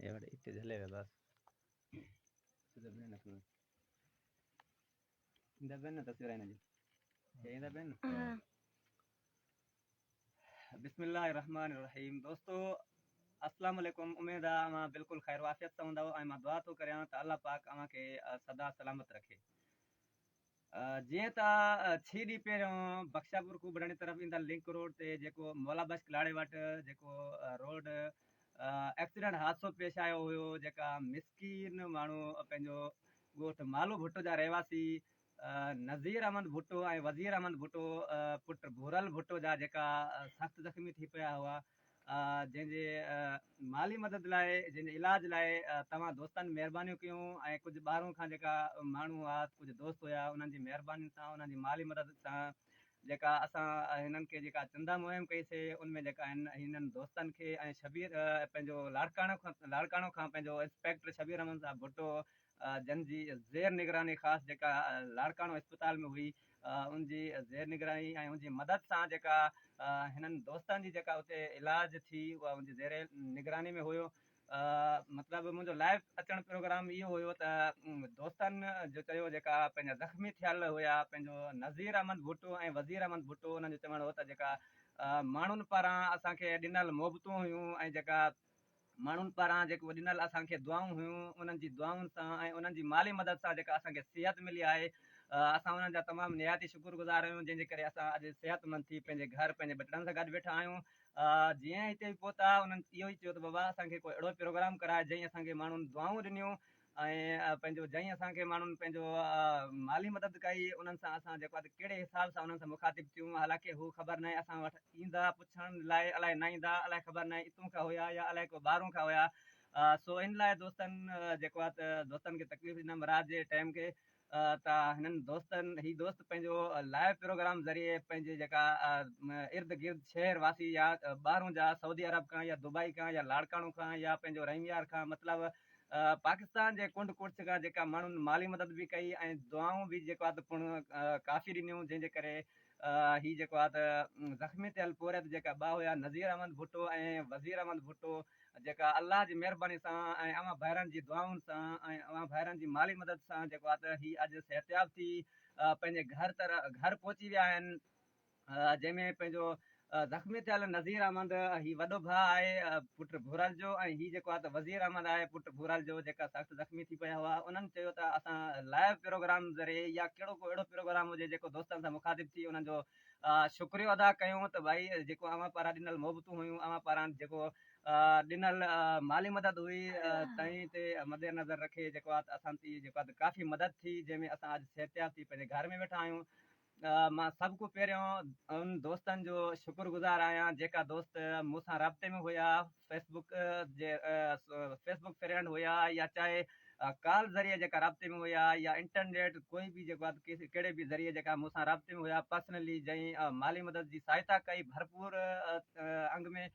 एवढे इथे झाले बस तुझं बहन असं इंदा बहन तस्वीर आहे ना जी इंदा बहन बिस्मिल्लाहिर्रहमानिर्रहीम दोस्तों अस्सलाम वालेकुम उम्मीद है अमा बिल्कुल खैर वाफियत से हूंदव ऐं मां दुआ थो करियां त अल्लाह पाक अव्हां खे सदा सलामत रखे। जीअं त 6 ॾींहं पहिरियों बख्शापुर खूबड़णी तरफ़ ईंदड़ लिंक रोड ते जेको मौलाबख्श किलाड़े वटि जेको रोड एक्सीडेंट हादसो पेश आयो हुयो, जेका मिसकीन माण्हू पंहिंजो ॻोठ मालू भुट्टो जा रहवासी नज़ीर अहमद भुट्टो ऐं वज़ीर अहमद भुट्टो पुट भूरल भुट्टो जा जेका सख़्तु ज़ख़्मी थी पिया हुआ, जंहिंजे माली मदद लाइ जंहिंजे इलाज लाइ तव्हां दोस्तनि महिरबानियूं कयूं ऐं कुझु ॿाहिरों खां जेका माण्हू हुआ कुझु दोस्त हुया उन्हनि जी महिरबानी सां उन्हनि जी माली मदद सां जेका असां हिननि खे जेका चंदा मुहिम कईसीं उनमें जेका हिननि दोस्तनि खे ऐं शबीर पंहिंजो लाड़काणो खां पंहिंजो इंस्पेक्टर शबीर अहमद साहब भुट्टो जंहिंजी ज़ेर निगरानी ख़ासि जेका लाड़काणो अस्पताल में हुई उनजी ज़ेर निगरानी ऐं उनजी मदद सां जेका हिननि दोस्तनि जी जेका उते इलाज थी उहा उनजी ज़ेर निगरानी में हुयो। मतिलबु मुंहिंजो लाइव अचणु प्रोग्राम इहो हुयो त दोस्तनि जो चयो जेका पंहिंजा ज़ख़्मी थियल हुया पंहिंजो नज़ीर अहमद भुट्टो ऐं वज़ीर अहमद भुट्टो उन्हनि जो चवणु हो त जेका माण्हुनि पारां असांखे ॾिनल मोहबतूं हुयूं ऐं जेका माण्हुनि पारां जेको ॾिनल असांखे दुआऊं हुयूं उन्हनि जी दुआउनि सां ऐं उन्हनि जी माली मदद सां जेका असांखे सिहत मिली आहे, असां उन्हनि जा तमामु निहायती शुक्रगुज़ार आहियूं जंहिंजे करे असां अॼु सिहतमंद थी पंहिंजे घर पंहिंजे ॿचड़नि सां गॾु वेठा आहियूं। जीअं हिते पहुता उन्हनि इहो ई चयो त बाबा असांखे कोई अहिड़ो प्रोग्राम कराए जंहिं असांखे माण्हुनि दुआऊं ॾिनियूं ऐं पंहिंजो जंहिं असांखे माण्हुनि पंहिंजो माली मदद कई उन्हनि सां असां जेको आहे कहिड़े हिसाब सां उन्हनि सां मुखातिब थियूं, हालांकि हू ख़बर न आहे असां वटि ईंदा पुछण लाइ अलाए न ईंदा अलाए ख़बर न आहे हितूं खां हुया या अलाए को ॿाहिरों खां हुया। सो इन लाइ दोस्तनि जेको आहे त दोस्तनि खे तकलीफ़ ॾिनमि राति जे टाइम खे त हिननि दोस्तनि ही दोस्त पंहिंजो लाइव प्रोग्राम ज़रिए पंहिंजे जेका इर्द गिर्द शहर वासी या ॿाहिरों जा सऊदी अरब खां या दुबई खां या लाड़काणो खां या पंहिंजो रहीमयार खां मतिलबु पाकिस्तान जे कुंड कुर्च खां जेका माण्हुनि माली मदद बि कई ऐं दुआऊं बि जेको आहे त पिणु काफ़ी ॾिनियूं, जंहिंजे करे ही जेको आहे त ज़ख़्मी थियल पोरियत जेका ॿ हुया नज़ीर अहमद भुट्टो ऐं वज़ीर अहमद भुट्टो जेका अलाह जी महिरबानी सां ऐं अव्हां भाइरनि जी दुआउनि सां ऐं अव्हां भाइरनि जी माली मदद सां जेको आहे त ही अॼु सिहतयाब थी पंहिंजे घर पहुची विया आहिनि, जंहिंमें पंहिंजो ज़ख़्मी थियल नज़ीर अहमद ही वॾो भाउ आहे पुट भूरल जो ऐं ही जेको आहे त वज़ीर अहमद आहे पुट भूरल जो जेका सख़्तु ज़ख़्मी थी पिया हुआ। उन्हनि चयो त असां लाइव प्रोग्राम ज़रिए या कहिड़ो को अहिड़ो प्रोग्राम हुजे जेको दोस्तनि सां मुखातिब थी उन्हनि जो शुक्रियो अदा कयूं त भई जेको अव्हां पारां ॾिनल मोहबतूं हुयूं अव्हां पारां जेको ॾिनल माली मदद हुई तव्हीं ते मद्देनज़र रखे जेको आहे त असां जेको आहे त काफ़ी मदद थी जंहिंमें असां अॼु सिहतयाब थी पंहिंजे घर में वेठा आहियूं। मां सभ खां पहिरियों उन दोस्तनि जो शुक्रगुज़ार आहियां जेका दोस्त मूंसां राब्ते में हुया, फेसबुक फ्रेंड हुया या चाहे कॉल ज़रिए जेका राब्ते में हुया या इंटरनेट कोई बि जेको आहे कहिड़े बि ज़रिए जेका मूंसां राब्ते में हुया पर्सनली जंहिं माली मदद जी सहायता कई भरपूर अंग में,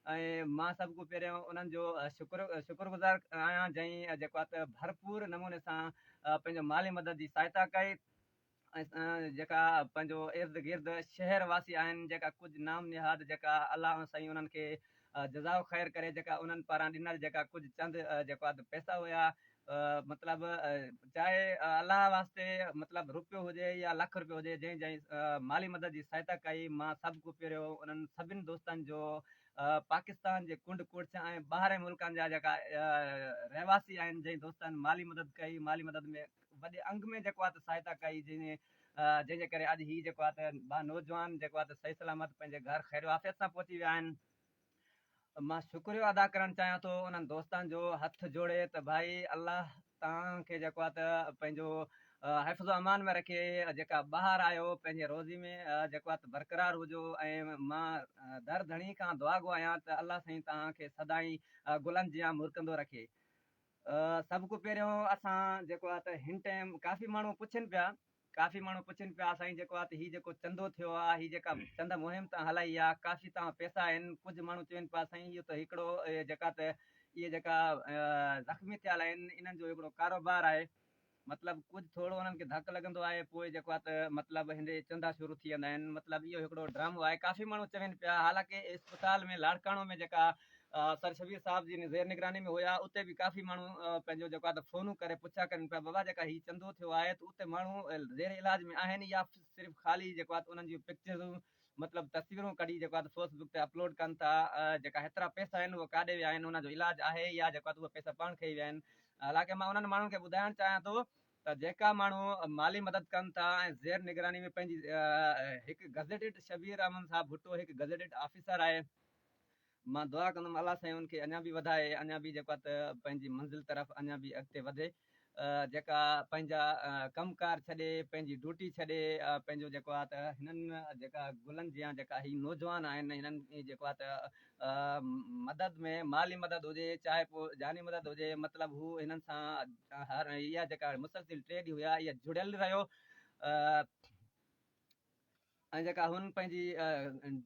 ऐं मां सभ खां पहिरियों उन्हनि जो शुक्रगुज़ार आहियां जंहिं जेको आहे त भरपूर नमूने सां पंहिंजो माली मदद जी सहायता कई ऐं जेका पंहिंजो इर्द गिर्द शहर वासी आहिनि जेका कुझु नाम निहाद जेका अलाह साईं उन्हनि खे जज़ाउ ख़ैर करे जेका उन्हनि पारां ॾिनल जेका कुझु चंद जेको आहे त पैसा हुया, मतिलबु चाहे अलाह वास्ते मतिलबु रुपियो हुजे या लख रुपियो हुजे जंहिं माली मदद जी सहायता कई, मां सभ खां पहिरियों उन्हनि सभिनि दोस्तनि जो पाकिस्तान जे कुंड कुर्च ऐं ॿाहिरि मुल्कनि जा जेका रहवासी आहिनि जंहिं दोस्तनि माली मदद कई, माली मदद में वॾे अंग में जेको आहे त सहायता कई जंहिंजे करे अॼु ही जेको आहे त नौजवान जेको आहे त सही सलामत पंहिंजे घर ख़ैर वाफ़ियत सां पहुची विया आहिनि। मां शुक्रियो अदा करणु चाहियां थो उन्हनि दोस्तनि जो हथ जोड़े त भाई अलाह तव्हांखे जेको आहे त पंहिंजो हिफ़्ज़ अमान में रखे, जेका ॿाहिरि आहियो पंहिंजे रोज़ी में जेको आहे त बरक़रार हुजो ऐं मां दर धणी खां दुआ गो आहियां त अलाह साईं तव्हांखे सदाई गुलनि जियां मुरकंदो रखे। सभ खां पहिरियों असां जेको आहे त हिन टाइम काफ़ी माण्हू पुछनि पिया साईं जेको आहे त हीउ जेको चंदो थियो आहे हीअ जेका चंद मुहिम तव्हां हलाई आहे काफ़ी तव्हां पैसा आहिनि, कुझु माण्हू चवनि पिया साईं इहो त हिकिड़ो जेका त इहे जेका ज़ख़्मी थियल आहिनि इन्हनि जो हिकिड़ो कारोबार आहे, मतिलबु कुझु थोरो उन्हनि खे धकु लॻंदो आहे पोइ जेको आहे त मतिलबु हिन चंदा शुरू थी वेंदा आहिनि, मतिलबु इहो हिकिड़ो ड्रामो आहे काफ़ी माण्हू चवनि पिया। हालांकि इस्पताल में लाड़काणो में जेका सर शबीर साहब जी ज़ेर निगरानी में हुआ, उते भी काफ़ी माण्हू पंहिंजो जेको आहे त फ़ोनूं करे पुछा कनि पिया, बाबा जेका हीउ चंदो थियो आहे त उते माण्हू ज़ेर इलाज में आहिनि या सिर्फ़ु ख़ाली जेको आहे त उन्हनि जूं पिक्चरूं मतिलबु तस्वीरूं कढी जेको आहे त फेसबुक ते अपलोड कनि था, जेका हेतिरा पैसा आहिनि उहे काॾे विया आहिनि, उनजो इलाजु आहे या जेको आहे त उहे पैसा पाण खई विया आहिनि। हालांकि मां उन्हनि माण्हुनि खे ॿुधाइणु चाहियां थो त जेका माण्हू माली मदद कनि था ऐं ज़ेर निगरानी में पंहिंजी हिकु गज़ेटेड शबीर अहमद साहब भुट्टो हिकु गज़ेटेड ऑफिसर आहे। मां दुआ कंदुमि अलाह साईं उनखे अञा बि वधाए, अञा बि जेको आहे त पंहिंजी मंज़िल तरफ़ अञा बि अॻिते वधे, जेका पंहिंजा कमकार छॾे, पंहिंजी ड्यूटी छॾे, पंहिंजो जेको आहे त हिननि जेका गुलनि जी जेका ही नौजवान आहिनि, हिननि जेको आहे त मदद में माली मदद हुजे चाहे पोइ जानी मदद हुजे, मतिलबु हू हिननि सां हर इहा जेका मुसलसिल 3 ॾींहं हुया इहा जुड़ियल रहियो, ऐं जेका हुन पंहिंजी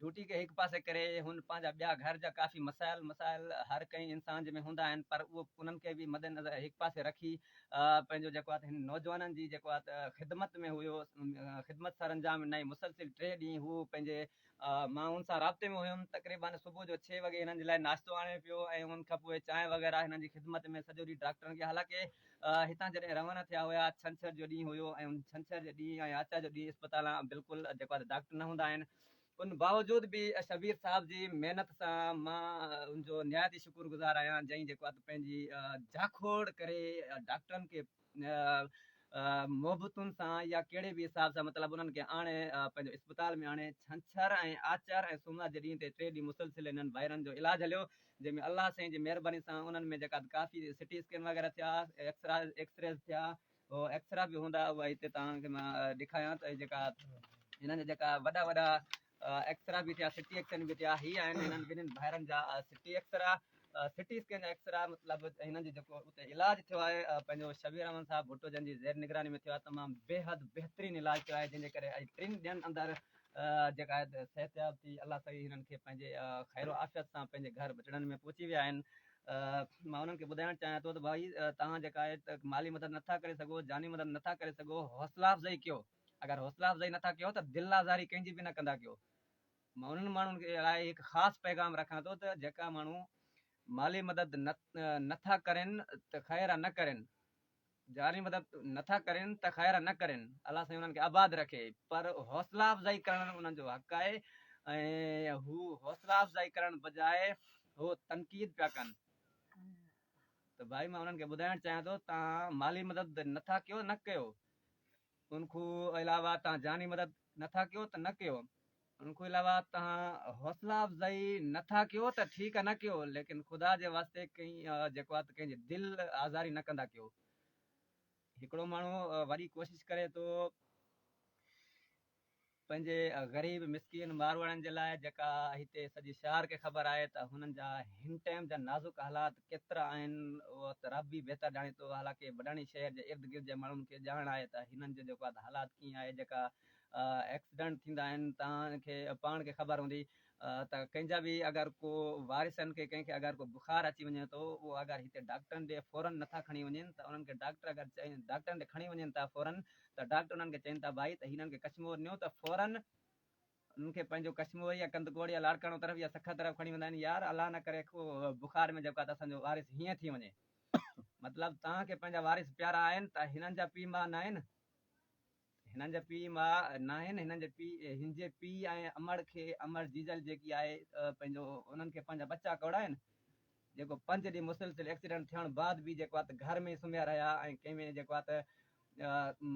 ड्यूटी खे हिकु पासे करे हुन पंहिंजा ॿिया घर जा काफ़ी मसाइल हर कंहिं इंसान जे में हूंदा आहिनि, पर उहो उन्हनि खे बि मद्देनज़र हिकु पासे रखी पंहिंजो जेको आहे त हिन नौजवाननि जी जेको आहे त ख़िदमत में हुयो, ख़िदमत सर अंजाम ॾिनई। मुसलसिल 3 ॾींहं हू पंहिंजे मां हुन सां राब्ते में हुयुमि, तक़रीबन सुबुह जो 6 वॻे हिननि जे लाइ नाश्तो आणे पियो ऐं उन खां पोइ चांहि वग़ैरह हिननि जी ख़िदमत में सॼो ॾींहुं डॉक्टरनि खे, हालांकि हितां जॾहिं रवाना थिया हुया छंछर जो ॾींहुं हुयो ऐं उन छंछर जे ॾींहुं ऐं आचा जो ॾींहुं इस्पताल बिल्कुलु जेको आहे डॉक्टर न हूंदा आहिनि, उन बावजूद बि शबीर साहब जी महिनत सां मां उनजो निहायती शुक्रगुज़ार आहियां, जंहिं जेको आहे त पंहिंजी जाखोड़ करे डॉक्टरनि खे मोहबतुनि सां या कहिड़े बि हिसाब सां मतिलबु उन्हनि खे आणे पंहिंजो इस्पताल में आणे छंछर ऐं आचर ऐं सूमर जे ॾींहं ते 3 ॾींहं मुसलसिल हिननि भाइरनि जो इलाजु हलियो, जंहिंमें अलाह साईं जी महिरबानी सां उन्हनि में जेका काफ़ी सिटी स्कैन वग़ैरह थिया, एक्सरेज थिया, उहो एक्सरा बि हूंदा, उहा हिते तव्हांखे मां ॾेखारियां त जेका हिननि जा जेका वॾा वॾा एक्सरा बि थिया, सिटी एक्सरेन बि थिया, ही आहिनि हिननि ॿिन्हिनि भाइरनि जा सिटी एक्सरा, सिटी स्कैन जा एक्सरा, मतिलबु हिननि जो जेको उते इलाजु थियो आहे पंहिंजो शबीर अहमद साहब भुट्टो जंहिंजी ज़ेर निगरानी में थियो आहे, तमामु बेहद बहितरीनु इलाजु थियो आहे, जंहिंजे करे अॼु 3 ॾींहंनि अंदरि जेका आहे सिहतयाब थी, अलाह साईं हिननि खे पंहिंजे ख़ैरो आफ़ियत सां पंहिंजे घर बचड़नि में पहुची विया आहिनि। मां उन्हनि खे ॿुधाइणु चाहियां थो त भाई तव्हां जेका आहे त माली मदद नथा करे सघो, जानी मदद नथा करे सघो, हौसला अफ़ज़ाई कयो, अगरि हौसला अफ़ज़ाई नथा कयो त दिलि आज़ारी कंहिंजी बि न कंदा कयो। मां उन्हनि माण्हुनि खे लाइ हिकु ख़ासि पैगाम रखां थो त जेका माण्हू माली मदद नथा करनि त ख़ैर न करनि, जानी मदद नथा करनि त ख़ैर न करनि, अलाह साईं उन्हनि खे आबाद रखे, पर हौसला अफ़ज़ाई करणु उन्हनि जो हक़ आहे ऐं हू हौसला अफ़ज़ाई करण बजाए हू तनक़ीद पिया कनि। त भाई मां उन्हनि खे ॿुधाइणु चाहियां थो तव्हां माली मदद नथा कयो न कयो, उनखां अलावा तव्हां जानी मदद नथा कयो त न कयो, उनखां अलावा तव्हां हौसला अफ़ज़ाई नथा कयो त ठीकु आहे न कयो, लेकिन ख़ुदा जे वास्ते कंहिं जेको आहे त कंहिंजी दिलि आज़ारी न कंदा कयो। हिकिड़ो माण्हू वरी कोशिशि करे थो पंहिंजे ग़रीब मिसकीन मारवाड़नि जे लाइ, जेका हिते सॼी शहर खे ख़बर आहे त हुननि जा हिन टाइम जा नाज़ुक हालात केतिरा आहिनि, उहो त रब बि बहितर ॼाणे थो, हालांकि बडाणी शहर जे इर्द गिर्द जे माण्हुनि खे ॼाण आहे त हिननि जो जेको आहे हालात कीअं आहे, जेका एक्सीडेंट थींदा आहिनि तव्हांखे पाण खे ख़बर हूंदी, त कंहिंजा बि अगरि को वारिसनि खे कंहिंखे अगरि को बुखार अची वञे थो, उहो अगरि हिते डॉक्टरनि ॾे फौरन नथा खणी वञनि त उन्हनि खे डॉक्टर अगरि डॉक्टरनि ॾे खणी वञनि था फौरन, त डॉक्टर उन्हनि खे चवनि था भाई त हिननि खे कश्मीर नियो त फौरन उन्हनि खे पंहिंजो कश्मीर या कंदकोड़ या लाड़काणो तरफ़ या सखा तरफ़ खणी वेंदा आहिनि, यार अलाह न करे को बुखार में जेको आहे त असांजो वारिस हीअं थी वञे, मतिलबु तव्हांखे पंहिंजा वारिस प्यारा आहिनि त हिननि जा पीउ माउ न आहिनि, हिननि जा पीउ माउ न आहिनि, हिन जे पीउ ऐं अमड़ खे अमड़ जीजल जेकी आहे पंहिंजो उन्हनि खे पंहिंजा बच्चा कौड़ा आहिनि, जेको 5 ॾींहं मुसलसिल एक्सीडेंट थियण बाद बि जेको आहे त घर में सुम्हिया रहिया ऐं कंहिंमें जेको आहे त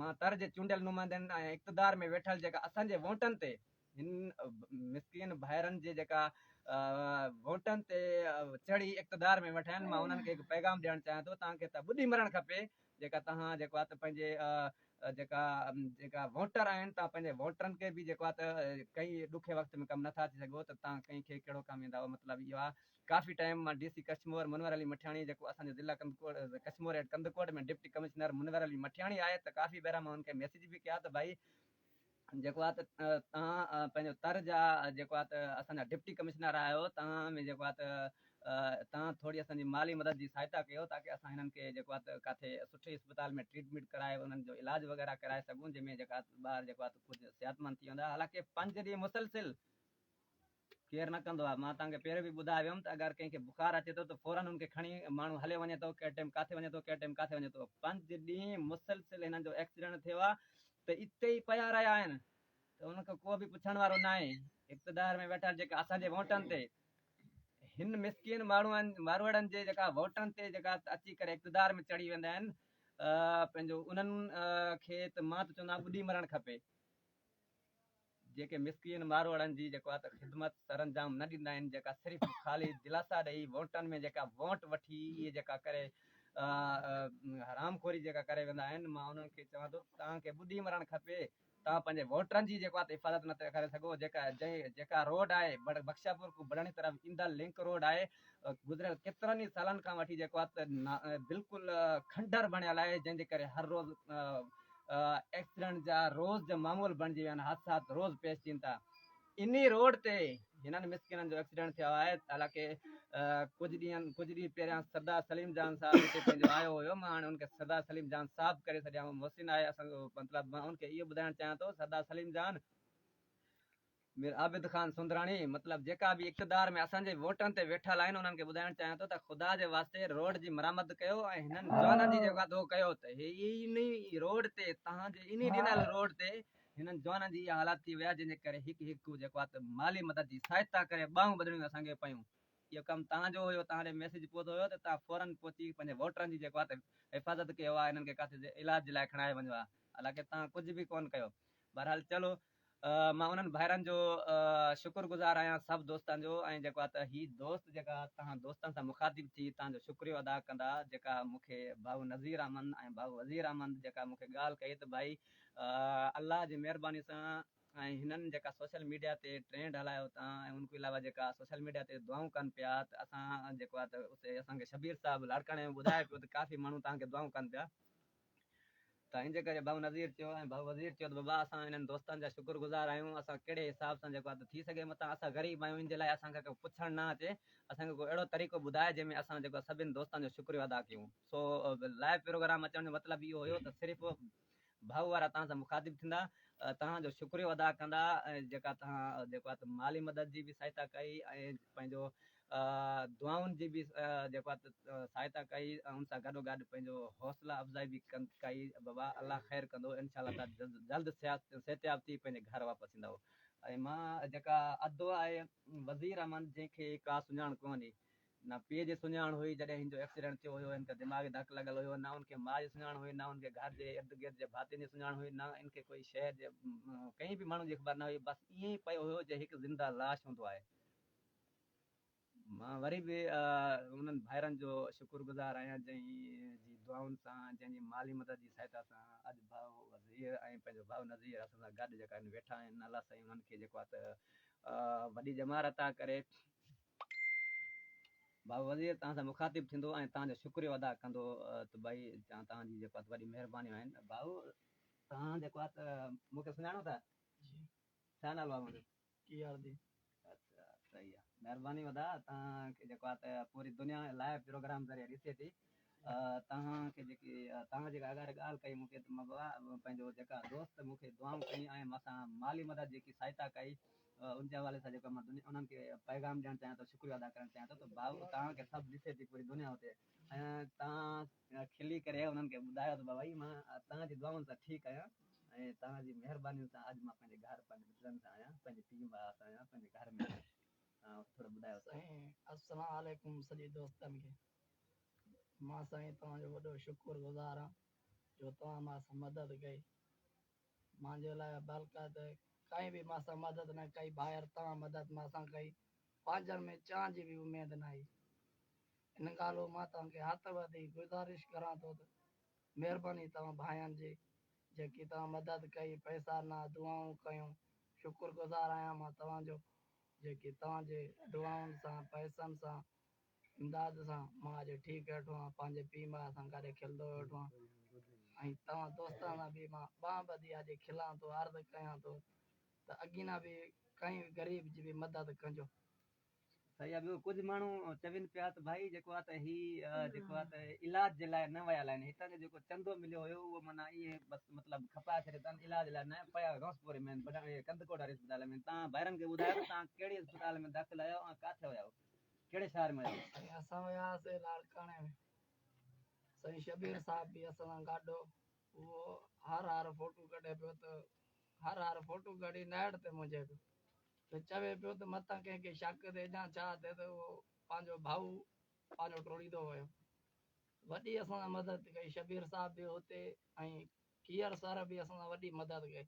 मां तर जे चूंडियल नुमाइंदनि ऐं इक़्तदार में वेठल जेका असांजे वोटनि ते हिन मिसकीन भाइरनि जे जेका वोटनि ते चढ़ी इक़्तदार में वेठा आहिनि, मां उन्हनि खे हिकु पैगाम ॾियणु चाहियां थो, तव्हांखे त ॿुधी मरणु खपे, जेका तव्हां जेको आहे त पंहिंजे जेका वोटर आहिनि, तव्हां पंहिंजे वोटरनि खे बि जेको आहे त कई ॾुखे वक़्त में कमु नथा थी सघो त तव्हां कंहिंखे कहिड़ो कमु ईंदा, मतिलबु इहो आहे। काफ़ी टाइम मां DC कश्मीर मुनवर अली मठियाणी जेको असांजे ज़िला कश्मीर एंड कंदकोट में डिप्टी कमिश्नर मुनवर अली मठियाणी आहे, त काफ़ी भेरा मां हुनखे मैसेज बि कया त भाई जेको आहे त तव्हां पंहिंजो तर जा जेको आहे त असांजा डिप्टी कमिश्नर आहियो, तव्हां में जेको आहे त तव्हां थोरी असांजी माली मदद जी सहायता कयो ताकी असां हिननि खे जेको आहे त किथे सुठे इस्पताल में ट्रीटमेंट कराए उन्हनि जो इलाजु वग़ैरह कराए सघूं, जंहिंमें जेका ॿार जेको आहे त कुझु सिहतमंद थी वेंदा। हालांकि 5 ॾींहं मुसलसिल केर न कंदो आहे। मां तव्हांखे पहिरियों बि ॿुधायो हुयमि त अगरि कंहिंखे बुखार अचे थो त फौरन हुनखे खणी माण्हू हले वञे थो, कंहिं टाइम काथे वञे थो, कंहिं टाइम काथे वञे थो। 5 ॾींहं मुसलसिल हिननि जो एक्सीडेंट थियो आहे त इते ई पिया रहिया आहिनि, त हुनखे को बि पुछण वारो न आहे। इक़्तदार में वेठा जेका असांजे वोटनि ते हिन मिसकिन माण्हुनि मारवाड़नि जे जेका वोटनि ते जेका अची करे इक़्तदार में चढ़ी वेंदा आहिनि, पंहिंजो उन्हनि खे त मां त चवंदो आहियां ॿुॾी मरणु खपे। जेके मिसकिन मारवाड़नि जी जेको आहे त ख़िदमत सरंजाम न ॾींदा आहिनि, जेका सिर्फ़ु ख़ाली दिलासा ॾेई वोटनि में जेका वोट वठी इहे जेका करे हरामखोरी जेका करे वेंदा आहिनि, मां उन्हनि खे चवां थो तव्हांखे ॿुॾी मरणु खपे। तव्हां पंहिंजे वोटरनि जी जेको आहे हिफ़ाज़त नथा करे सघो। जेका रोड आहे बख्शापुर को बड़ानी तरफ़ ईंदड़ लिंक रोड आहे, गुज़िरियल केतिरनि ई सालनि खां वठी जेको आहे त बिल्कुलु खंडर बणियल आहे, जंहिंजे करे हर रोज़ एक्सीडेंट जा रोज़ जा मामूल बणिजी विया आहिनि, हादसा रोज़ पेश थियनि था। इन रोड ते हिननि मिसकिननि जो एक्सीडेंट थियो आहे। हालांकि कुझु ॾींहं पहिरियां सरदार सलीम जान साहब हिते पंहिंजो आयो हुयो, मां हाणे हुनखे सरदार सलीम जान साहब करे छॾिया। मोहसिन आहे असांजो, मतिलबु मां हुनखे इहो ॿुधाइणु चाहियां थो, सरदार सलीम जान मीर आबिद ख़ान सुंदराणी, मतिलबु जेका बि इक़्तदार में असांजे वोटनि ते वेठल आहिनि, उन्हनि खे ॿुधाइणु चाहियां थो त ख़ुदा जे वास्ते रोड जी मरम्मत कयो ऐं हिननि जवाननि जी जेका दो कयो त इन रोड ते तव्हांजे इन ॾिनल रोड ते हिननि जवाननि जी इहा हालात थी विया, जंहिंजे करे हिकु जेको आहे त माली मदद जी सहायता करे ॿाहूं ॿधणियूं असांखे पयूं। इहो कमु तव्हांजो हुयो, तव्हांजे मैसेज पहुतो हुयो त तव्हां फौरन पहुची पंहिंजे वोटरनि जी जेको आहे त हिफ़ाज़त कयो आहे, हिननि खे किथे इलाज जे लाइ खणाए वञो आहे। हालांकि तव्हां कुझु बि कोन कयो। बहरहाल चलो, मां उन्हनि भाइरनि जो शुक्रगुज़ार आहियां, सभु दोस्तनि जो। ऐं जेको आहे त हीअ दोस्त जेका तव्हां दोस्तनि सां मुखातिब थी तव्हांजो शुक्रियो अदा कंदा, जेका मूंखे भाऊ नज़ीर अहमद ऐं भाऊ वज़ीर अहमद जेका मूंखे ॻाल्हि कई त भाई अलाह जी महिरबानी सां ऐं हिननि जेका सोशल मीडिया ते ट्रेंड हलायो तव्हां, ऐं उनखे अलावा जेका सोशल मीडिया ते दुआऊं कनि पिया, त असां जेको आहे त उते असांखे शबीर साहिबु लाड़काणे में ॿुधाए पियो त काफ़ी माण्हू तव्हांखे दुआऊं कनि पिया। त इन जे करे भाऊ नज़ीर चयो ऐं भाऊ वज़ीर चयो त बाबा असां हिननि दोस्तनि जा शुक्रगुज़ार आहियूं। असां कहिड़े हिसाब सां जेको आहे त थी सघे मथां असां ग़रीब आहियूं, इन जे लाइ असांखे को पुछणु न अचे, असांखे को अहिड़ो तरीक़ो ॿुधाए जंहिंमें असां जेको सभिनि दोस्तनि जो शुक्रियो अदा कयूं। सो लाइव प्रोग्राम अचण जो मतिलबु इहो हुयो त सिर्फ़ु भाऊ वारा तव्हां सां मुखातिब थींदा, तव्हांजो शुक्रियो अदा कंदा, ऐं जेका तव्हां जेको आहे त माली मदद जी बि सहायता कई ऐं पंहिंजो दुआउनि जी बि जेको आहे त सहायता कई, ऐं उन सां गॾोगॾु पंहिंजो हौसला अफ़ज़ाई बि कई। बाबा अलाह ख़ैर कंदो, इनशाला जल्द सिहतयाब थी पंहिंजे घर वापसि ईंदव। ऐं मां जेका अदो आहे वज़ीर अहमद, जंहिंखे का सुञाण कोन्हे, न पीउ जी सुञाण हुई जॾहिं हिन जो एक्सीडेंट थियो हुयो, हिनखे दिमाग़ी धकु लॻल हुयो, न हुनखे माउ जी सुञाण हुई, न हुनखे घर जे इर्द गिर्द जे भातियुनि जी सुञाण हुई, न इनखे कोई शहर जे कंहिं बि माण्हू जी ख़बर न हुई। बसि ईअं ई पियो हुयो जो हिकु ज़िंदा लाश हूंदो आहे। मां वरी बि उन्हनि भाइरनि जो शुक्रगुज़ार आहियां, जंहिंजी दुआउनि सां, जंहिंजी माली मदद जी सहायता सां अॼु भाउ वज़ीर ऐं पंहिंजो भाउ नज़ीर असां सां गॾु जेका आहिनि वेठा आहिनि। अलाह साईं उन्हनि खे जेको आहे त वॾी जमार अता करे। भाउ वज़ीर तव्हां सां मुखातिब थींदो ऐं तव्हांजो शुक्रियो अदा कंदो त भई तव्हांजी जेको आहे वॾी महिरबानियूं आहिनि। भाउ तव्हां जेको आहे त मूंखे सुञाणो था? छा नालो आहे मुंहिंजो? अच्छा, सही आहे, महिरबानी वॾा। तव्हांखे जेको आहे त पूरी दुनिया लाइव प्रोग्राम ज़रिए ॾिसे थी। तव्हांखे तव्हां जेका अगरि ॻाल्हि कई मूंखे त मां बाबा पंहिंजो जेका दोस्त मूंखे दुआऊं कयूं ऐं असां माली मदद जेकी सहायता कई, उनजे हवाले सां जेको मां उन्हनि खे पैगाम ॾियणु चाहियां थो, शुक्रियो अदा करणु चाहियां थो। त भाउ तव्हांखे सभु ॾिसे थी पूरी दुनिया हुते, ऐं तव्हां खिली करे उन्हनि खे ॿुधायो त बाबा मां तव्हांजी दुआउनि सां ठीकु आहियां, ऐं तव्हांजी महिरबानी सां अॼु मां पंहिंजे घर पंहिंजे मित्रनि सां आहियां, पंहिंजे पीउ भाउ सां आहियां, पंहिंजे घर में थोरो ॿुधायो साईं। अस्सलाम वालेकुम सॼे दोस्तनि खे। मां साईं तव्हांजो वॾो शुक्रगुज़ार आहियां जो तव्हां मां सां मदद कई। मुंहिंजे लाइ बल्कि कंहिं बि मां सां मदद न कई, ॿाहिरि तव्हां मदद मां सां कई, पंहिंजनि में चांहि जी बि उमेद न आई। इन ॻाल्हि मां तव्हांखे हथ वधी गुज़ारिश करां थो त महिरबानी तव्हां भाइनि जी जेकी तव्हां मदद कई, पैसा न दुआऊं कयूं, शुक्रगुज़ार आहियां मां तव्हांजो, जेकी तव्हांजे दुआउनि सां पैसनि सां इमदाद सां मां अॼु ठीकु वेठो आहियां, पंहिंजे पीउ माउ सां गॾु खिलंदो वेठो आहियां। ऐं तव्हां दोस्तनि सां बि मां ॿांह ॿधी अॼु खिलां थो, अर्ज़ु कयां थो त अॻियां बि कंहिं ग़रीब जी बि मदद कजो। सही आहे। ॿियो कुझु माण्हू चवनि पिया त भाई जेको आहे त जेको आहे त इलाज जे लाइ न वियल आहिनि। हितां जो जेको चंदो मिलियो हुयो उहो माना ईअं बसि मतिलबु खपाए छॾे अथनि, इलाज लाइ न पिया घोंसपुरे में कंदकोट वारे अस्पताल में। तव्हां ॿाहिरनि खे ॿुधायो त तव्हां कहिड़ी अस्पताल में दाख़िल आहियो ऐं किथे विया कहिड़े शहर में आहियो? असां वियासीं लाड़काणे में। साईं शबीर साहब बि असां सां गॾु हो। उहो हर फोटू कढे पियो त हर फोटू कढी नेट ते मुंहिंजे त चवे पियो त मतां कंहिंखे शक ते या छा थिए त उहो पंहिंजो भाऊ पंहिंजो टोड़ींदो हुयो। वॾी असां सां मदद कई शबीर साहब बि हुते ऐं कीअर सर बि असां सां वॾी मदद कई।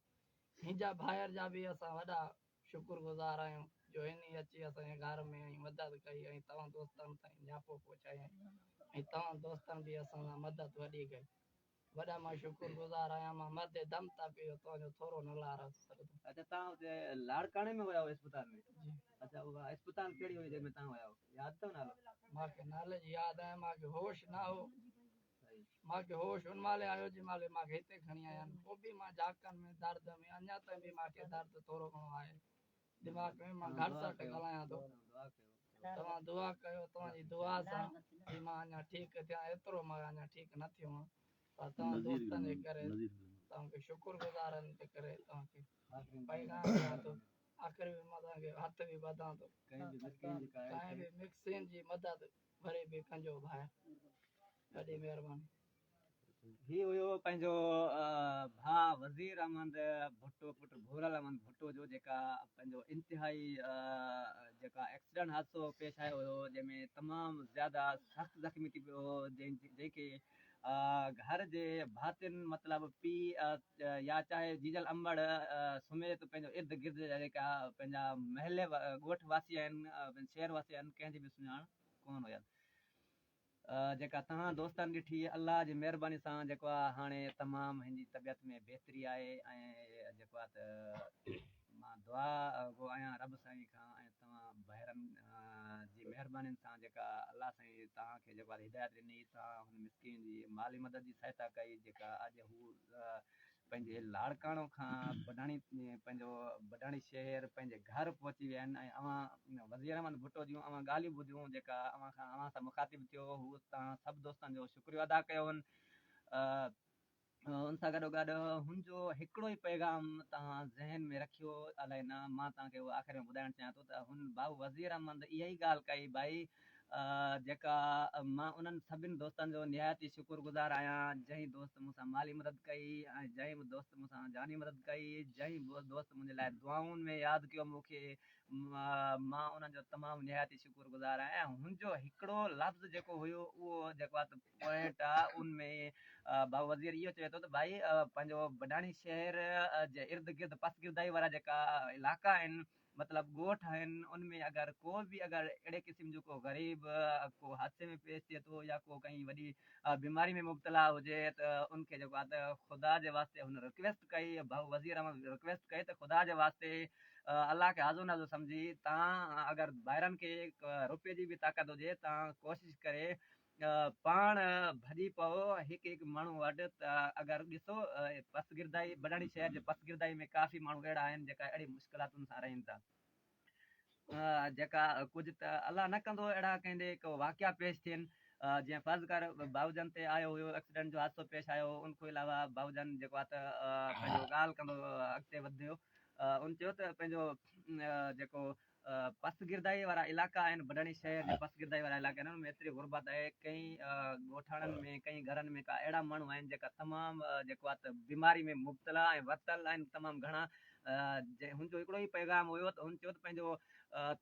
हिंजा ॿाहिरि जा बि असां वॾा शुक्रगुज़ार आहियूं जो हिन अची असांजे घर में मदद कई ऐं तव्हां दोस्तनि ताईं नियापो पहुचाई ऐं तव्हां दोस्तनि बि असां सां मदद वॾी कई। वॾा मां शुक्रगुज़ार आहियां। मां मथे दम था पियो तव्हांजो थोरो न लार सघंदुमि। अच्छा, तव्हां हुते लाड़काणे में विया हो अस्पताल में? जी। अच्छा, उहा अस्पताल कहिड़ी हुई जंहिंमें तव्हां विया हो? यादि अथव नालो? मूंखे नाले जी यादि आहे, मूंखे होश न हो। सही। मूंखे होश उन महिल आयो जंहिं महिल मूंखे हिते खणी आया आहिनि। पोइ बि मां झाकनि में दर्द में अञा ताईं बि मूंखे दर्द थोरो घणो आहे दिमाग़ में। मां घटि सट ॻाल्हायां थो। तव्हां दुआ कयो, तव्हांजी दुआ सां कि मां अञा ठीकु थियां। एतिरो मां अञा ठीकु न थियो आहियां पर तव्हां दोस्तनि जे करे तव्हांखे शुक्रगुज़ारनि जे करे तव्हांखे पैगाम ॾियां थो। आख़िर में मां तव्हांखे हथ बि वधां थो। कंहिं बि मिक्सिन जी मदद वरी बि कजो भाई, ॾाढी महिरबानी। ही हुयो पंहिंजो भाउ वज़ीर अहमद भुट्टो पुट भूरल अहमद भुट्टो जो जेका पंहिंजो इंतिहाई जेका एक्सीडेंट हादसो पेश आयो हुयो जंहिंमें तमामु ज़्यादा सख़्तु ज़ख़्मी थी पियो जेके घर जे भातियुनि मतिलबु पीउ या चाहे जीजल अंबड़ सुमेत पंहिंजो इर्द गिर्द जा जेका पंहिंजा महले ॻोठ वासी आहिनि शहर वासी आहिनि कंहिंजी बि सुञाण कोन हुयनि। जेका तव्हां दोस्तनि ॾिठी अलाह जी महिरबानी सां जेको आहे हाणे तमामु हिनजी तबियत में बहितरी आहे ऐं जेको आहे त मां दुआ गो आहियां रब साईं खां ऐं तव्हां ॿाहिरनि जी महिरबानी सां जेका अलाह साईं तव्हांखे जेको आहे हिदायत ॾिनी, तव्हां हुन मिसकिन जी माली मदद जी सहायता कई जेका अॼु हू पंहिंजे लाड़काणो खां बडाणी पंहिंजो बडाणी शहर पंहिंजे घर पहुची विया आहिनि। ऐं अव्हां वज़ीर अहमद भुट्टो जूं अव्हां ॻाल्हियूं ॿुधियूं जेका अव्हां सां मुखातिब थियो हू तव्हां सभु दोस्तनि जो शुक्रिया अदा कयो हुन उन सां गॾोगॾु हुनजो हिकिड़ो ई पैगाम तव्हां ज़हन में रखियो अलाए न, मां तव्हांखे उहो आख़िर में ॿुधाइणु चाहियां थो त हुन भाऊ वज़ीर अहमद इहा ई ॻाल्हि कई भाई जेका मां उन्हनि सभिनि दोस्तनि जो निहायत ई शुक्रगुज़ार आहियां जंहिं दोस्त मूंसां माली मदद कई ऐं जंहिं बि दोस्त मूंसां जानी मदद कई, जंहिं दोस्त मुंहिंजे लाइ दुआउनि में यादि कयो मूंखे, मां उन्हनि जो तमामु निहायत ई शुक्रगुज़ार आहियां। ऐं हुनजो हिकिड़ो लफ़्ज़ जेको हुयो उहो जेको आहे त पॉइंट आहे उनमें भाऊ वज़ीर इहो चवे थो त भाई पंहिंजो बडाणी शहर जे इर्द गिर्द पसगिरदाई वारा जेका इलाइक़ा आहिनि मतिलबु ॻोठ आहिनि उनमें अगरि को बि अगरि अहिड़े क़िस्म जो को ग़रीब को हादसे में पेश थिए थो या को कहीं वॾी बीमारी में मुब्तला हुजे त उनखे जेको आहे त ख़ुदा जे वास्ते हुन रिक्वेस्ट कई, भाऊ वज़ीर अहमद रिक्वेस्ट कई त ख़ुदा जे वास्ते अलाह खे हाज़ो नाज़ो सम्झी तव्हां अगरि ॿाहिरनि खे रुपए जी बि ताक़त हुजे तव्हां कोशिशि करे पाण भॼी पओ हिकु माण्हू वटि त अगरि ॾिसो पसगिरदाई बडाणी शहर जे पसगिरदाई में काफ़ी माण्हू अहिड़ा आहिनि जेका अहिड़ी मुश्किलातुनि सां रहनि था जेका कुझु त अलाह न कंदो अहिड़ा कंहिंजे को वाक़िया पेश थियनि जीअं फर्ज़ कर भाऊजन ते आयो हुयो एक्सीडेंट जो हादसो पेश आयो उन खां अलावा भाऊजन जेको आहे त पंहिंजो ॻाल्हि कंदो अॻिते वधियो उन चयो त पंहिंजो जेको पसगिरदाई वारा इलाइक़ा आहिनि बडाणी शहर जे पसगिरदाई वारा इलाइक़ा आहिनि उनमें एतिरी गुरबत आहे कई ॻोठाणनि में कई घरनि में का अहिड़ा माण्हू आहिनि जेका तमामु जेको आहे त बीमारी में मुब्तला ऐं वरितल आहिनि तमामु घणा हुनजो हिकिड़ो ई पैगाम हुयो त हुन चयो त पंहिंजो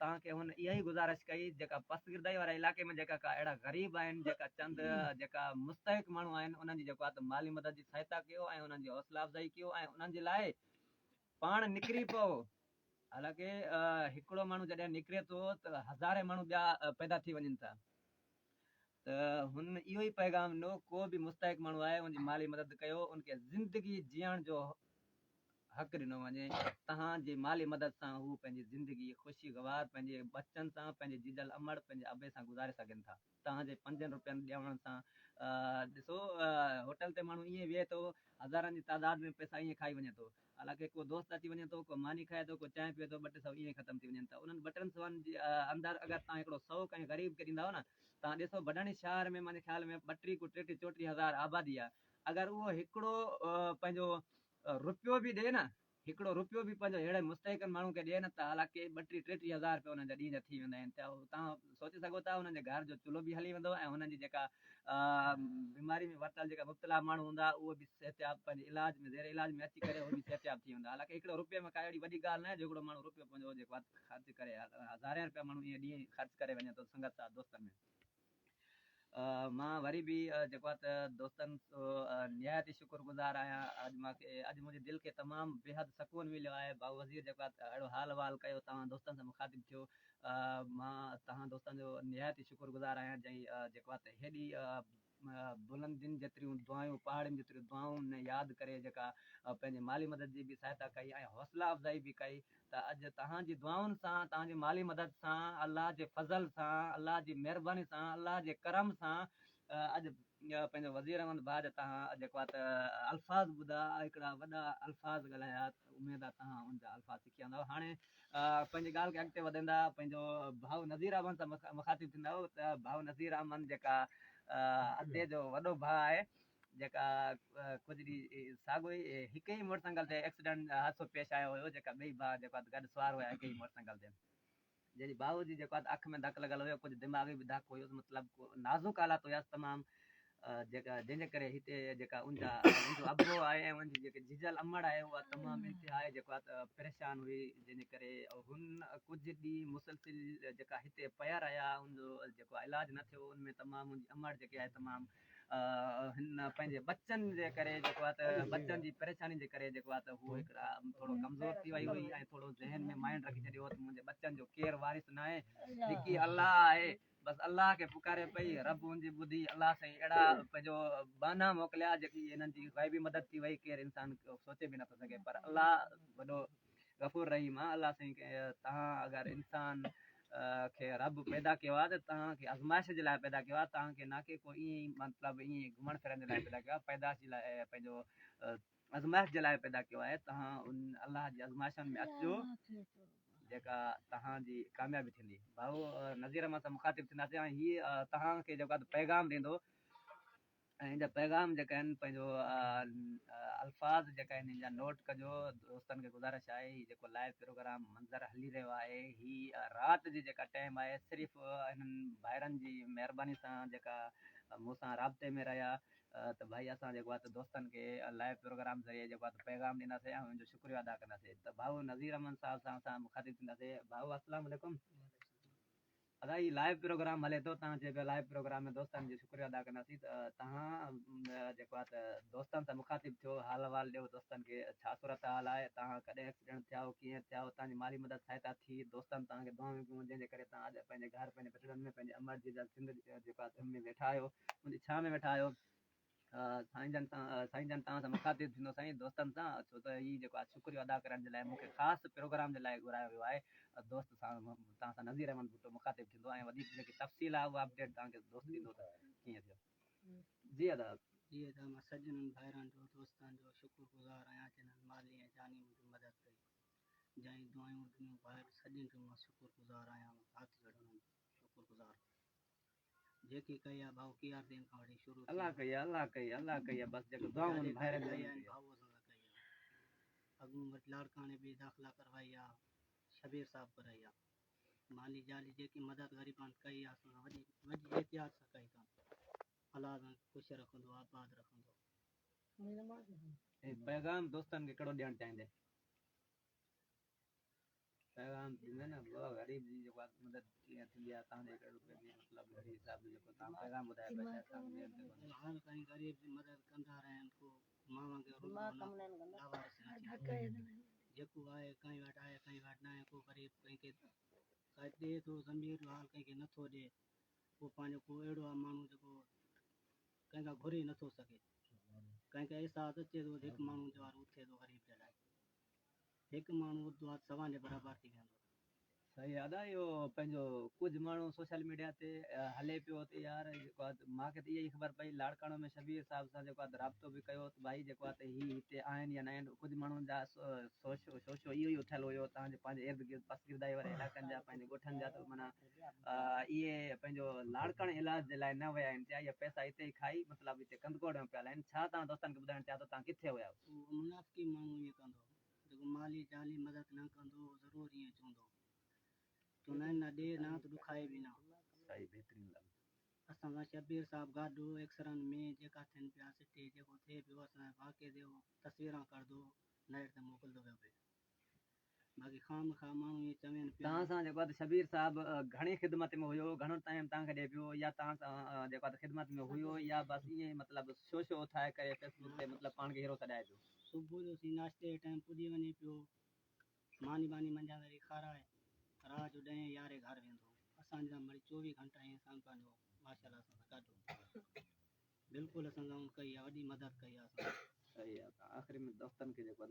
तव्हांखे हुन इहा ई गुज़ारिश कई जेका पसगिरदाई वारा इलाइक़े में जेका का अहिड़ा ग़रीब आहिनि जेका चंद जेका मुस्तहिक माण्हू आहिनि उन्हनि जी जेको आहे त माली मदद जी सहायता कयो ऐं उन्हनि जी हौसला अफ़ज़ाई कयो ऐं उन्हनि जे लाइ पाण निकिरी पियो। हालांकि हिकिड़ो माण्हू जॾहिं निकिरे थो त हज़ारे माण्हू ॿिया पैदा थी वञनि था त हुन इहो ई पैगाम ॾिनो को बि मुस्तहिक माण्हू आहे उनजी माली मदद कयो उनखे ज़िंदगी जीअण जो हक़ ॾिनो वञे। तव्हांजी माली मदद सां हू पंहिंजी ज़िंदगी ख़ुशी गवार पंहिंजे बचनि सां पंहिंजे जीजल अमड़ पंहिंजे अबे सां गुज़ारे सघनि था। तव्हांजे 5 रुपयनि ॾियण सां ॾिसो होटल ते माण्हू ईअं वेहे थो, हज़ारनि जी तादाद में पैसा ईअं खाई वञे थो। हालांकि को दोस्त अची वञे थो, को मानी खाए थो, को चांहि पीए थो, 2 टे सौ ईअं ख़तम थी वञनि था। उन्हनि 2 टे सौनि जे अंदरि अगरि तव्हां हिकिड़ो 100 कंहिं ग़रीब खे ॾींदव न, तव्हां ॾिसो बडाणी शहर में मुंहिंजे ख़्याल में 32 को 33 34 हज़ार आबादी आहे। अगरि उहो हिकिड़ो पंहिंजो रुपियो बि ॾिए न, हिकिड़ो रुपियो बि पंहिंजो अहिड़े मुस्तहिकनि माण्हू खे ॾिए न, त हालांकि 32 33 हज़ार रुपया हुननि जा ॾींहं जा थी वेंदा आहिनि। त तव्हां सोचे सघो था हुननि जे घर जो चुल्हो बि हली वेंदो, ऐं हुननि जी जेका बीमारी में वरितल जेका मुब्तला माण्हू हूंदा, उहो बि सिहतयाब पंहिंजे इलाज में ज़ेर इलाज में अची करे उहो बि सिहतयाब थी वेंदा। हालांकि हिकिड़ो रुपये में का अहिड़ी वॾी ॻाल्हि न आहे जो हिकिड़ो माण्हू रुपियो पंहिंजो जेको आहे ख़र्चु करे, हज़ारे रुपया माण्हू ईअं ॾींहं ख़र्चु करे वञे थो संगत सां दोस्तनि में। मां वरी बि जेको आहे त दोस्तनि निहायत ई शुक्रगुज़ार आहियां। अॼु मुंहिंजी दिलि खे तमामु बेहद सुकून मिलियो आहे। भाऊ वज़ीर जेको आहे अहिड़ो हाल वाल कयो, तव्हां दोस्तनि सां मुखातिब थियो। मां तव्हां दोस्तनि जो निहायत ई शुक्रगुज़ार आहियां, जंहिं जेको आहे त हेॾी बुलंदियुनि जेतिरियूं दुआयूं, पहाड़ियुनि जेतिरियूं दुआऊं ने यादि करे जेका पंहिंजी माली मदद जी बि सहायता कई ऐं हौसला अफ़ज़ाई बि कई। त अॼु तव्हांजी दुआउनि सां, तव्हांजी माली मदद सां, अलाह जे फज़ल सां, अलाह जी महिरबानी सां, अलाह जे करम सां अॼु पंहिंजो वज़ीर अहमद भाउ जा तव्हां जेको आहे त अल्फाज़ ॿुधा, हिकिड़ा वॾा अल्फाज़ ॻाल्हाया। उमेद आहे तव्हां उनजा अल्फाज़ सिखी वेंदव। हाणे पंहिंजी ॻाल्हि खे अॻिते वधंदा, पंहिंजो भाउ नज़ीर अहमद सां मुखातिब थींदव। त भाउ नज़ीर अहमद जेका अदे जो वॾो भाउ आहे, जेका कुझु ॾींहं साॻियो ई हिकु ई मोटरसाइकिल ते एक्सीडेंट हादसो पेश आयो हुयो, जेका ॿई भाउ जेको आहे गॾु सुवार हुया हिकु ई मोटरसाइकिल ते। जंहिंजी भाऊ जी जेको आहे अखि में धकु लॻल हुयो, कुझु दिमाग़ी बि धकु हुयो, मतिलबु नाज़ुक हालात हुयसि तमामु। जेका जंहिंजे करे हिते जेका उनजो अबो आहे ऐं उनजी जेकी झिझल अमड़ आहे, उहा तमामु इंतिहाई जेको आहे त परेशान हुई। जंहिंजे करे हुन कुझु ॾींहं मुसलसिल जेका हिते पिया रहिया, उनजो जेको इलाजु न थियो। उनमें तमामु उनजी अमड़ जेकी आहे तमामु हिन पंहिंजे बच्चनि जे करे जेको आहे त बच्चनि जी परेशानी जे करे जेको आहे त हू हिकिड़ा थोरो कमज़ोर थी वई हुई, ऐं थोरो ज़हन में माइंड रखी छॾियो त मुंहिंजे बच्चनि जो केरु वारिस न आहे, हिकु ई अलाह आहे। बसि अलाह खे पुकारे पई, रब हुनजी ॿुधी। अलाह साईं अहिड़ा पंहिंजो बहाना मोकिलिया जेकी हिननि जी ग़ैबी मदद थी वई, केरु इंसान सोचे बि नथो सघे। पर अलाह वॾो गफ़ूर रहीम आहे। अलाह साईं तव्हां अगरि इंसान खे रब पैदा कयो आहे त तव्हांखे आज़माइश जे लाइ पैदा कयो आहे। तव्हांखे न की को ईअं ई मतिलबु ईअं घुमण फिरण जे लाइ पैदा कयो आहे, पैदाश जे लाइ पंहिंजो आज़माइश जे लाइ पैदा कयो आहे। तव्हां उन अलाह जी आज़माइशनि में अचिजो, जेका तव्हांजी कामयाबी थींदी। भाऊ नज़ीर अहमद सां मुखातिब थींदासीं, ऐं हीअ तव्हांखे जेको आहे पैगाम ॾींदो। ऐं हिन जा पैगाम जेका आहिनि, पंहिंजो अल्फाज़ जेका आहिनि हिन जा नोट कजो। दोस्तनि खे गुज़ारिश आहे, हीउ जेको लाइव प्रोग्राम मंज़र हली रहियो आहे, हीअ राति जी जेका टाइम आहे, सिर्फ़ु हिननि भाइरनि जी महिरबानी सां जेका मूंसां राब्ते में रहिया। त भाई असां जेको आहे त दोस्तनि खे लाइव प्रोग्राम ज़रिए जेको आहे त पैगाम ॾींदासीं ऐं हुनजो शुक्रिया अदा कंदासीं। त भाऊ नज़ीर अहमद साहब सां असां मुखातिब थींदासीं। भाऊ अस्सलाम वालेकुम। अदा ही लाइव प्रोग्राम हले थो, तव्हां चए पिया लाइव प्रोग्राम में दोस्तनि जो शुक्रिया अदा कंदासीं। त तव्हां जेको आहे त दोस्तनि सां मुखातिब थियो, हाल वाल ॾियो दोस्तनि खे, छा सूरत हाल आहे, तव्हां कॾहिं एक्सीडेंट थिया हो, कीअं थिया हो, तव्हांजी माली मदद सहायता थी, दोस्तनि तव्हांखे दुआऊं कयूं, जंहिंजे करे तव्हां अॼु पंहिंजे घर, पंहिंजे बचड़नि में, पंहिंजे अमर जी सिंध जेको आहे में वेठा आहियो, उनजी छां में वेठा आहियो। साईं जन तव्हां सां मुखातिब थींदो साईं दोस्तनि सां, छो त हीउ जेको आहे शुक्रिया अदा करण जे लाइ मूंखे ख़ासि प्रोग्राम जे लाइ घुरायो वियो आहे। दोस्त सां तव्हां सां नज़ीर अहमद भुट्टो मुखातिब थींदो, ऐं वधीक जेकी तफ़सील आहे उहा अपडेट तव्हांखे दोस्त ॾींदो त कीअं थियो। जी अदा। जी अदा, मां सॼनि भाइरनि जो दोस्तनि जो शुक्रगुज़ार आहियां, जिन्हनि माली ऐं जानी मुंहिंजी मदद कई, जंहिं दुआयूं ॾिनियूं ॿाहिरि, सॼनि जो मां शुक्रगुज़ार आहियां। हथ जोड़ो शुक्रगुज़ार जेकी कई आहे भाऊ की दिन खां वठी शुरू अल्लाह कई आहे, अल्लाह कई आहे, अल्लाह कई आहे। बसि जेको दुआऊं भाइरनि कई आहिनि भाऊ सां कई आहे। अॻूं वटि लाड़काणे बि दाख़िला करवाई आहे, शबीर साहब कराई आहे। माली जाली जेकी मदद ग़रीबनि कई आहे, असां वॾी एहतियात सां कई अथऊं। अलाह ख़ुशि रखंदो, आबाद रखंदो। पैगाम दोस्तनि खे कहिड़ो ॾियणु चाहींदे? पैगाम ॾींदे न ग़रीब जी जेको आहे मदद कीअं थींदी आहे, तव्हांजे हिकिड़े रुपए में मतिलबु अहिड़े हिसाब जो जेको तव्हां पैगाम ॿुधाए पिया, हर कहीं गरीब जी मदद कंदा रहनि, को माण्हुनि खे जेको आहे कहीं वटि आहे, कहीं वटि न आहे। को ग़रीब कंहिंखे ॾिए थो ज़मीर हाल, कंहिंखे नथो ॾिए। को पंहिंजो को अहिड़ो आहे माण्हू जेको कंहिंखां घुरी नथो सघे, कंहिंखे अहसासु अचे थो हिकु माण्हू जो वारो उथे थो ग़रीब जे लाइ, हिकु माण्हू उतो आहे 1.25 बराबरि थी वेंदो। सही आहे दादा इहो पंहिंजो कुझु माण्हू सोशल मीडिया ते हले पियो त यार जेको आहे मूंखे त इहा ई ख़बर पई लाड़काणो में शबीर साहिब सां जेको आहे राब्तो बि कयो त भाई जेको आहे त ही हिते आहिनि या न आहिनि कुझु माण्हुनि जा सोचो इहो ई उथियल हुयो तव्हांजे पंहिंजे इर्द गिर्द पसगिरदाई वारे इलाइक़नि जा पंहिंजे ॻोठनि जा त माना इहे पंहिंजो लाड़काणे इलाज जे लाइ न विया आहिनि या इहे पैसा हिते ई खाई मतिलबु हिते कंदकोड़ में पियल आहिनि छा तव्हां दोस्तनि खे ॿुधाइणु चाहियो तव्हां किथे हुया मुनाफ़िकी माण्हू ईअं कंदो जेको माली जाली मदद न कंदो ज़रूरु ईअं चवंदो चवंदा आहिनि न ॾे न त ॾुखाए बि न सही बहितरीनु ॻाल्हि असां सां शबीर साहिबु गॾु एक्सरनि में जेका थियनि पिया सिटी जेको थिए पियो असां वाक़े जो तस्वीरां कढंदो नेट ते मोकिलींदो वियो पियो बाक़ी खाम खा माण्हू ईअं चवनि पिया तव्हां सां जेको आहे त शबीर साहिबु घणी ख़िदमत में हुयो घणो टाइम तव्हांखे ॾिए पियो या तव्हां सां जेको आहे त ख़िदमत में हुयो या बसि ईअं ई मतिलबु शो ठाहे करे फेसबुक ते मतिलबु पाण खे हीरो सॾाए पियो सुबुह जो सी नाश्ते जे टाइम पुॼी वञे पियो मानी बानी मंझंदि वारी खाराए राति जो 10-11 घर वेंदो असांजा वरी 24 घंटा ईअं असां पंहिंजो माशाल्लाह सां गॾु बिल्कुलु असां सां कई आहे वॾी मदद कई आहे असां सही आहे आख़िरी में दोस्तनि खे जेको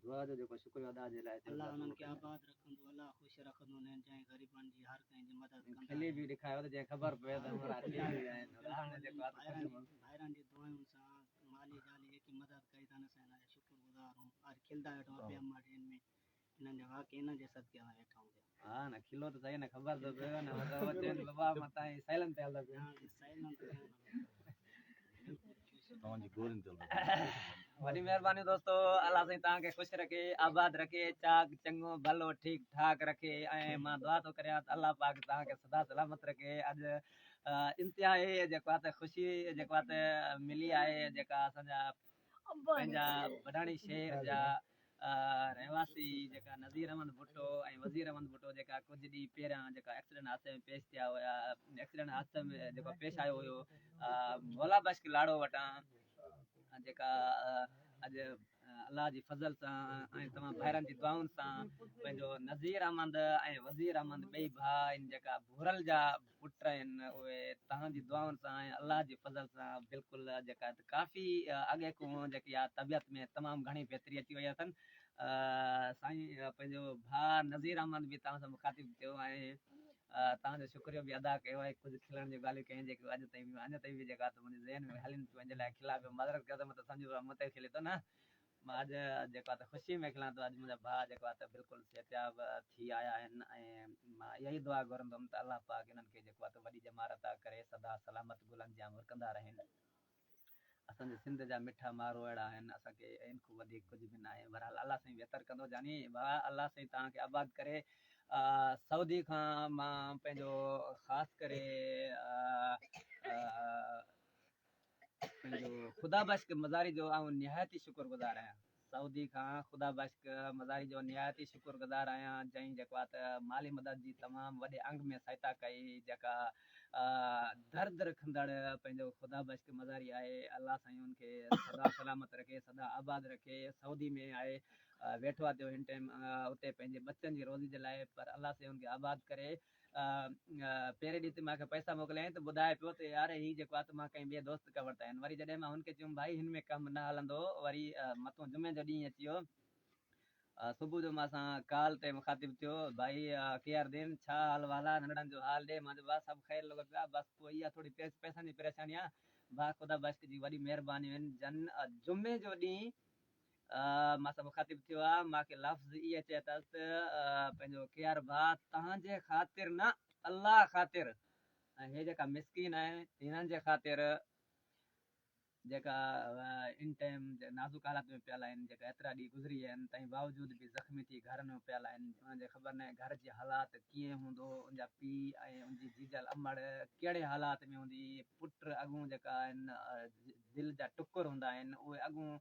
दुआ जो जेको शुक्रिया अदा जे लाइ अलाह उन्हनि खे आबाद रखंदो अलाह ख़ुशि रखंदो उन्हनि जंहिं ग़रीबनि जी हर कंहिंजी मदद कंदा खिली बि ॾेखारियो त जंहिं ख़बर पए त भाइरनि जी दुआउनि सां माली जाली जेकी मदद कई अथनि असां हिन जा शुक्रगुज़ार आहियूं आज खिलंदा वेठा पिया ॾियनि में हिननि जे वाक़ई हिननि जे सदके असां वेठा आहियूं हा न खिलो त सही न ख़बर त पियो न बाबा मतां साइलन ते हलंदा वॾी महिरबानी दोस्तो अलाह साईं तव्हांखे ख़ुशि रखे आबाद रखे चाक चङो भलो ठीकु ठाक रखे ऐं मां दुआ थो करियां त अलाह पाक तव्हांखे सदा सलामत रखे अॼु इंतिहाई जेको आहे त ख़ुशी जेको आहे त मिली आहे जेका असांजा पंहिंजा वॾाणी शहर जा रहवासी जेका नज़ीर अहमद भुट्टो ऐं वज़ीर अहमद भुट्टो जेका कुझु ॾींहं पहिरियां जेका एक्सीडेंट हादसे में पेश थिया हुया एक्सीडेंट हादसे में जेको पेश आयो हुयो भोला बश्क लाड़ो वटां जेका अॼु अलाह जी फज़ल सां ऐं तमामु भाइरनि जी दुआउनि सां पंहिंजो नज़ीर अहमद ऐं वज़ीर अहमद ॿई भाउ आहिनि जेका भुरल जा पुट आहिनि उहे तव्हांजी दुआउनि सां ऐं अलाह जी फज़ल सां बिल्कुलु जेका काफ़ी अॻे खां जेकी आहे तबियत में तमामु घणी बहितरी अची वई अथनि साईं पंहिंजो भाउ नज़ीर अहमद बि तव्हां सां मुखातिब थियो ऐं तव्हांजो शुक्रियो बि अदा कयो आहे कुझु खिलण जूं ॻाल्हियूं कयूं जेके अॼु ताईं अञा ताईं बि जेका मुंहिंजे ज़हन में हलनि पियूं पंहिंजे लाइ खिला पियो मदद कयो त त सम्झो मूंते खिले थो न मां अॼु जेको आहे त ख़ुशी में खिलां थो अॼु मुंहिंजा भाउ जेको आहे त बिल्कुलु सिहतयाब थी आया आहिनि ऐं मां इहा ई दुआ घुरंदुमि त अलाह पाक हिननि खे जेको आहे त वॾी जमारत करे सदा सलामत गुलनि जा कंदा रहनि असांजे सिंध जा मिठा माण्हू अहिड़ा आहिनि असांखे इन खां वधीक कुझु बि न आहे बहरहाल अलाह साईं बहितर कंदो जानी भाउ अलाह साईं तव्हांखे आबाद करे सऊदी खां मां पंहिंजो ख़ासि करे पंहिंजो ख़ुदा बश्क मज़ारी जो ऐं निहायती शुक्रगुज़ार आहियां सऊदी खां ख़ुदा बश्क मज़ारी जो निहायती शुक्रगुज़ार आहियां जंहिं जेको आहे त माली मदद जी तमामु वॾे अंग में सहायता कई जेका दर्द रखंदड़ पंहिंजो ख़ुदा बश्क मज़ारी आहे अलाह साईं हुनखे सदा सलामत रखे सदा आबाद रखे सऊदी में आहे वेठो आहे हिन टाइम उते पंहिंजे बचनि जी रोज़ी जे लाइ पर अलाह साईं हुनखे आबाद करे पहिरें ॾींहं ते मूंखे पैसा मोकिलियाईं त ॿुधाए पियो त यार हीउ जेको आहे त मां कंहिं ॿिए दोस्त खां वरिता आहिनि वरी जॾहिं मां हुनखे चयुमि भाई हिन में कमु न हलंदो वरी मथो जुमे जो ॾींहुं अची वियो सुबुह जो मां सां कॉल ते मुखातिब थियो भाई केआर छा हाल वाल आहे नंढड़नि जो हाल ॾे मां चयो भाउ सभु ख़ैरु लॻो पियो आहे बसि पोइ इहा थोरी पैसनि जी परेशानी आहे भाउ ख़ुदा बश्क जी वॾी महिरबानी आहिनि जुमे जो ॾींहुं मां सां मुखातिब थियो आहे मूंखे लफ़्ज़ इहे चए अथसि पंहिंजो केआर भाउ तव्हांजे ख़ातिर न अलाह ख़ातिर ऐं हे जेका मिसकिन आहिनि हिननि जे ख़ातिर जेका इन टाइम नाज़ुक हालत में पियल आहिनि जेका एतिरा ॾींहं गुज़री विया आहिनि तंहिं बावजूद बि ज़ख़्मी थी घर में पियल आहिनि उन्हनि खे ख़बर न आहे घर जी हालात कीअं हूंदो उनजा पीउ ऐं उनजी जीजल अमड़ कहिड़े हालात में हूंदी पुट अॻूं जेका आहिनि दिलि जा टुकुर हूंदा आहिनि उहे अॻूं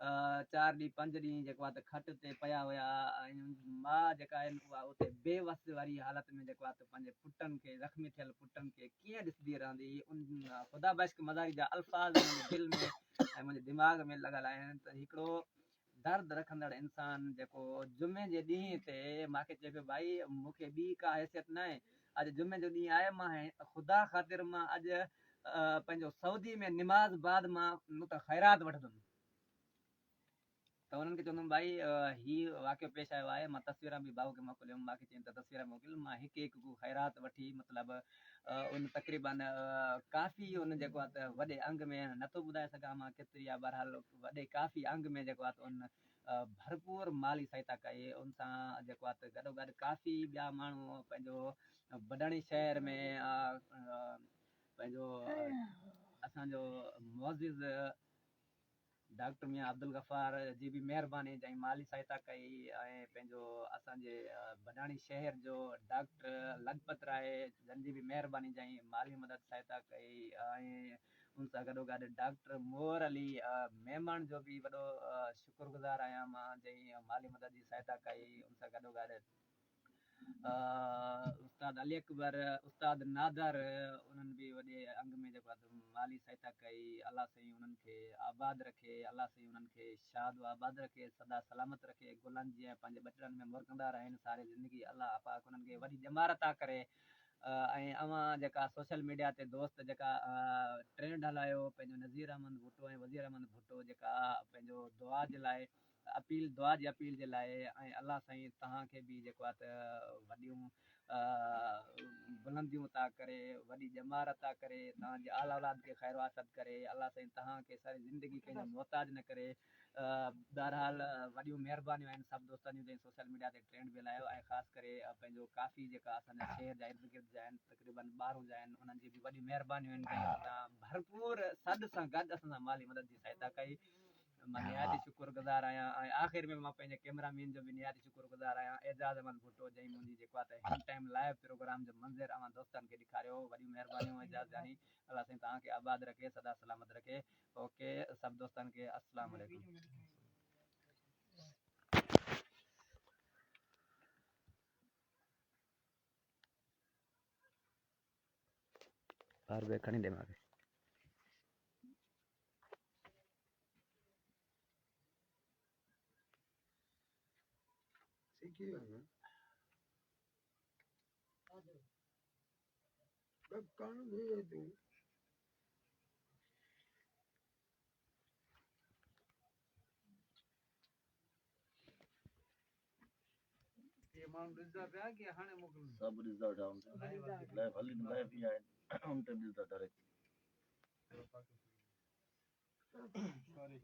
4 ॾींहं 5 ॾींहं जेको आहे त खट ते पिया हुया ऐं माउ जेका आहिनि उहा उते बेवस वारी हालत में जेको आहे त पंहिंजे पुटनि खे ज़ख़्मी थियल पुटनि खे कीअं ॾिसंदी रहंदी उन ख़ुदा बश्क मज़ारी जा अल्फाज़ मुंहिंजे दिलि में ऐं मुंहिंजे दिमाग़ में लॻल आहिनि त हिकिड़ो दर्द रखंदड़ इंसानु जेको जुमे जे ॾींहं ते मूंखे चए पियो भाई मूंखे ॿी का हैसियत न आहे अॼु जुमे जो ॾींहुं आहे मां ख़ुदा ख़ातिर मां अॼु पंहिंजो सऊदी में निमाज़ बाद मां मूं त ख़ैरात वठंदुमि त उन्हनि खे चवंदुमि भाई हीउ वाक़ियो पेश आयो आहे, मां तस्वीरां बि भाउ खे मोकिलियुमि, मूंखे चयनि त तस्वीरां मोकिल, मां हिकु हिकु ख़ैरात वठी मतिलबु उन तक़रीबन काफ़ी उन जेको आहे त वॾे अंग में नथो ॿुधाए सघां मां केतिरी आहे, बहरहाल वॾे काफ़ी अंग में जेको आहे त उन भरपूर माली सहायता कई। उन सां जेको आहे त गॾोगॾु काफ़ी ॿिया माण्हू पंहिंजो बडाणी शहर में पंहिंजो असांजो मुअज़िज़ डॉक्टर मियां अब्दुल गफ़ार जी बि महिरबानी जंहिं माली सहायता कई, ऐं पंहिंजो असांजे बडाणी शहर जो डॉक्टर लजपत राय जंहिंजी बि महिरबानी जंहिं माली मदद सहायता कई, ऐं उन सां गॾोगॾु डॉक्टर मोहर अली महिमान जो बि वॾो शुक्रगुज़ार आहियां मां, जंहिं माली मदद जी सहायता कई। उन सां गॾोगॾु उस्ताद अली अकबर, उस्ताद नादर, उन्हनि बि वॾे अंग में जेको आहे माली सहायता कई। अलाह साईं उन्हनि खे आबाद रखे, अलाह साईं उन्हनि खे शाद व आबाद रखे, सदा सलामत रखे, गुलनि जीअं पंहिंजे ॿचड़नि में मुरकंदा रहनि सारी ज़िंदगी, अलाह पाक उन्हनि खे वॾी ॼमार अता करे। ऐं अवां जेका सोशल मीडिया ते दोस्त जेका ट्रेंड हलायो पंहिंजो नज़ीर अहमद भुट्टो ऐं वज़ीर अहमद भुट्टो, जेका पंहिंजो दुआ जे लाइ अपील, दुआ जी अपील जे लाइ, ऐं अलाह साईं तव्हांखे बि जेको आहे त वॾियूं बुलंदियूं अता करे, वॾी ॼमार अता करे, तव्हांजे आल औलाद खे ख़ैर वासत करे, अलाह साईं तव्हांखे सारी ज़िंदगी कंहिंजो मोहताज न करे। बहरहाल वॾियूं महिरबानियूं आहिनि सभु दोस्तनि जूं सोशल मीडिया ते ट्रेंड बि हलायो, ऐं ख़ासि करे पंहिंजो काफ़ी जेका असांजा शहर जा इर्द गिर्द जा आहिनि, तक़रीबन ॿारहं जा आहिनि, उन्हनि जी बि वॾी महिरबानियूं आहिनि जंहिं असां भरपूर सॾ सां गॾु असां सां माली मदद जी सहायता कई। मां निहायती शुक्रगुज़ार आहियां। ऐं आख़िर में मां पंहिंजे कैमरामैन जो बि निहायती शुक्रगुज़ार आहियां, एजाज़ अहमद भुट्टो, जंहिं मुंहिंजी जेको आहे त हिन टाइम लाइव प्रोग्राम जो मंज़र अवां दोस्तनि खे ॾेखारियो। वॾियूं महिरबानियूं एजाज़ जानी, अलाह साईं तव्हांखे आबाद रखे, सदा सलामत रखे। ओके, सभु दोस्तनि खे अस्सलाम वालेकुम। बार बे खणी दे मूंखे। ये माण्हू ॾिसंदा पिया कि हाणे मोकिलिनि सभु ॾिसंदा वेठा लाइव हली लाइव ई आहिनि, उन ते ॾिसंदा डायरेक्ट। सॉरी